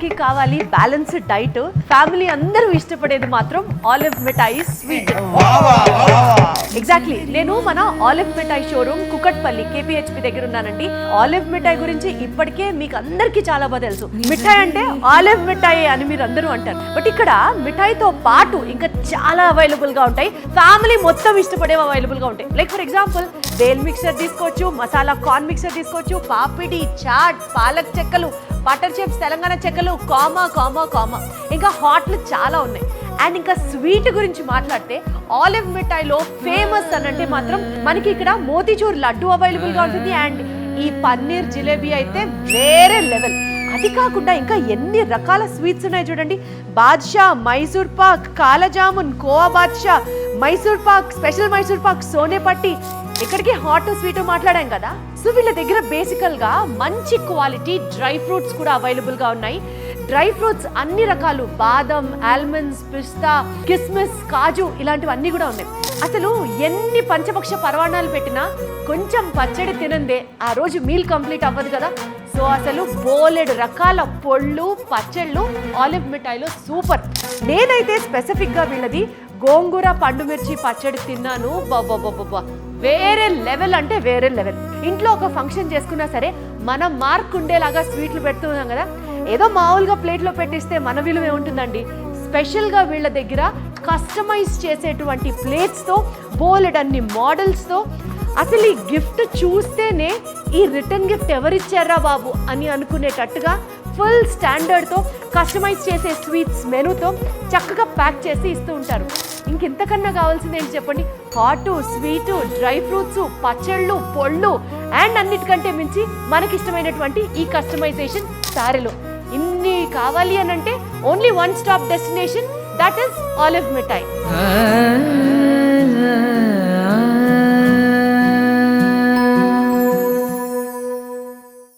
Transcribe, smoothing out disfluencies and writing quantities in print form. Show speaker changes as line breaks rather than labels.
అందరికీ కావాలి balanced diet. Family అందరూ ఇష్టపడేది మాత్రం ఆలివ్ మిఠాయి స్వీట్. ఎగ్జాక్ట్లీ, నేను మన ఆలివ్ మిఠాయి షోరూమ్ కుకట్పల్లి KPHP దగ్గర ఉన్నానండి. ఆలివ్ మిఠాయి గురించి ఇప్పటికే మీకు అందరికీ చాలా బాగా తెలుసు. మిఠాయి అంటే ఆలివ్ మిఠాయి అని మీరు అందరూ అంటారు. బట్ ఇక్కడ మిఠాయితో పాటు ఇంకా చాలా అవైలబుల్ గా ఉంటాయి. ఫ్యామిలీ మొత్తం ఇష్టపడేవి అవైలబుల్ గా ఉంటాయి. Like for example bale mixer తీసుకోవచ్చు, మసాలా కార్న్ మిక్సర్ తీసుకోవచ్చు, పాపిడి, చాట్, పాలక్ చెక్కలు, బటర్ చిప్స్, తెలంగాణ చెక్కలు, కామా కామా కామా, ఇంకా హాట్లు చాలా ఉన్నాయి. అండ్ ఇంకా స్వీట్ గురించి మాట్లాడితే ఆలివ్ మిఠాయిలో ఫేమస్ అని అంటే మాత్రం మనకి ఇక్కడ మోతీచూర్ లడ్డు అవైలబుల్ గా ఉంటుంది. అండ్ ఈ పన్నీర్ జిలేబీ అయితే వేరే లెవెల్. అది కాకుండా ఇంకా ఎన్ని రకాల స్వీట్స్ ఉన్నాయి చూడండి. బాద్షా, మైసూర్ పాక్, కాలజామున్, కోవా బాద్షా, మైసూర్ పాక్, స్పెషల్ మైసూర్ పాక్, సోనేపట్టి, ఇక్కడికి హాట్ స్వీట్ మాట్లాడాం కదా. సో వీళ్ళ దగ్గర బేసికల్ గా మంచి క్వాలిటీ డ్రై ఫ్రూట్స్ కూడా అవైలబుల్ గా ఉన్నాయి. డ్రై ఫ్రూట్స్ అన్ని రకాలు, బాదం, ఆల్మండ్స్, పిస్తా, కిస్మిస్, కాజు, ఇలాంటివన్నీ కూడా ఉన్నాయి. అసలు ఎన్ని పంచపక్ష పరవాణాలు పెట్టినా కొంచెం పచ్చడి తినందే ఆ రోజు మీల్ కంప్లీట్ అవ్వదు కదా. సో అసలు బోలెడు రకాల పొళ్ళు, పచ్చళ్ళు ఆలివ్ మిఠాయిలో సూపర్. నేనైతే స్పెసిఫిక్ గా వీళ్ళది గోంగూర పండు మిర్చి పచ్చడి తిన్నాను. బాబా వేరే లెవెల్ అంటే వేరే లెవెల్. ఇంట్లో ఒక ఫంక్షన్ చేసుకున్నా సరే మనం మార్క్ ఉండేలాగా స్వీట్లు పెడుతున్నాం కదా, ఏదో మామూలుగా ప్లేట్లో పెట్టిస్తే మన విలువ ఏముంటుందండి. స్పెషల్గా వీళ్ళ దగ్గర కస్టమైజ్ చేసేటువంటి ప్లేట్స్తో, బోలెడన్ని మోడల్స్తో, అసలు ఈ గిఫ్ట్ చూస్తేనే ఈ రిటర్న్ గిఫ్ట్ ఎవరిచ్చారా బాబు అని అనుకునేటట్టుగా ఫుల్ స్టాండర్డ్తో కస్టమైజ్ చేసే స్వీట్స్ మెనూతో చక్కగా ప్యాక్ చేసి ఇస్తూ ఉంటారు. ఇంకెంతకన్నా కావాల్సింది ఏంటి చెప్పండి. హాటు, స్వీటు, డ్రై ఫ్రూట్స్, పచ్చళ్ళు, పొళ్ళు, అండ్ అన్నిటికంటే మించి మనకిష్టమైనటువంటి ఈ కస్టమైజేషన్ సారెలు. ఇన్ని కావాలి అని అంటే only one stop destination, that is olive mithai.